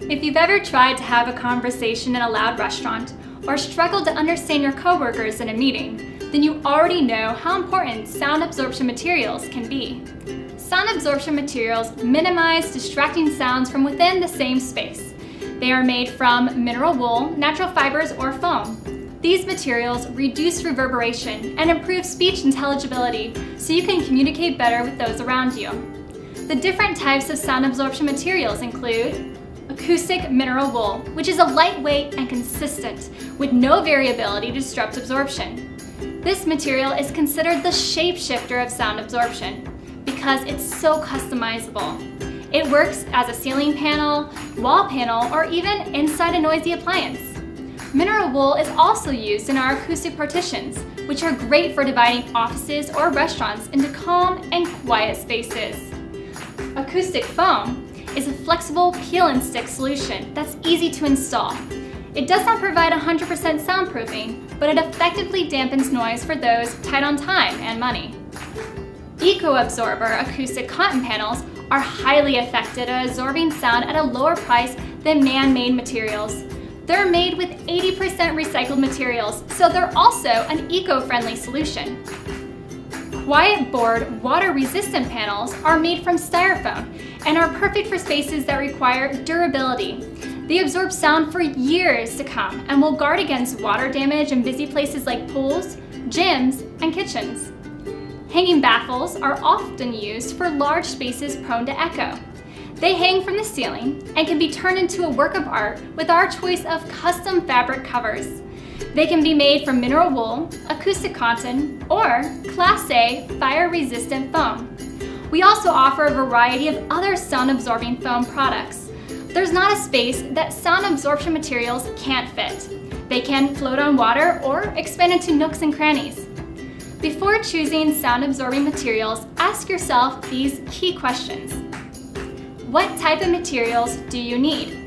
If you've ever tried to have a conversation in a loud restaurant or struggled to understand your coworkers in a meeting, then you already know how important sound absorption materials can be. Sound absorption materials minimize distracting sounds from within the same space. They are made from mineral wool, natural fibers, or foam. These materials reduce reverberation and improve speech intelligibility so you can communicate better with those around you. The different types of sound absorption materials include acoustic mineral wool, which is a lightweight and consistent, with no variability to disrupt absorption. This material is considered the shapeshifter of sound absorption because it's so customizable. It works as a ceiling panel, wall panel, or even inside a noisy appliance. Mineral wool is also used in our acoustic partitions, which are great for dividing offices or restaurants into calm and quiet spaces. Acoustic foam is a flexible peel-and-stick solution that's easy to install. It does not provide 100% soundproofing, but it effectively dampens noise for those tight on time and money. Eco-absorber acoustic cotton panels are highly effective at absorbing sound at a lower price than man-made materials. They're made with 80% recycled materials, so they're also an eco-friendly solution. Quiet board water-resistant panels are made from styrofoam and are perfect for spaces that require durability. They absorb sound for years to come and will guard against water damage in busy places like pools, gyms, and kitchens. Hanging baffles are often used for large spaces prone to echo. They hang from the ceiling and can be turned into a work of art with our choice of custom fabric covers. They can be made from mineral wool, acoustic cotton, or Class A fire-resistant foam. We also offer a variety of other sound-absorbing foam products. There's not a space that sound absorption materials can't fit. They can float on water or expand into nooks and crannies. Before choosing sound-absorbing materials, ask yourself these key questions. What type of materials do you need?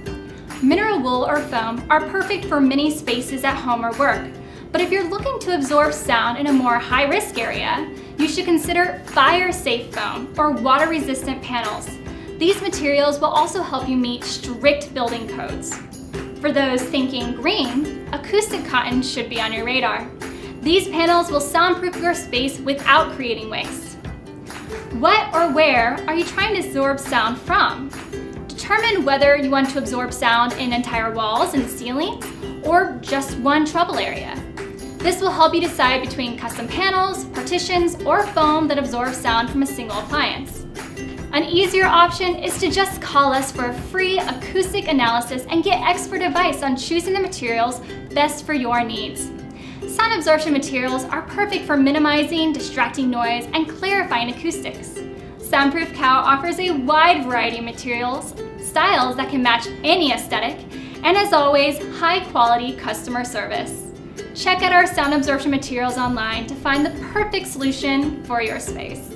Mineral wool or foam are perfect for many spaces at home or work, but if you're looking to absorb sound in a more high-risk area, you should consider fire-safe foam or water-resistant panels. These materials will also help you meet strict building codes. For those thinking green, acoustic cotton should be on your radar. These panels will soundproof your space without creating waste. What or where are you trying to absorb sound from? Determine whether you want to absorb sound in entire walls and ceilings or just one trouble area. This will help you decide between custom panels, partitions, or foam that absorbs sound from a single appliance. An easier option is to just call us for a free acoustic analysis and get expert advice on choosing the materials best for your needs. Sound absorption materials are perfect for minimizing distracting noise and clarifying acoustics. Soundproof Cow offers a wide variety of materials, styles that can match any aesthetic, and as always, high-quality customer service. Check out our sound absorption materials online to find the perfect solution for your space.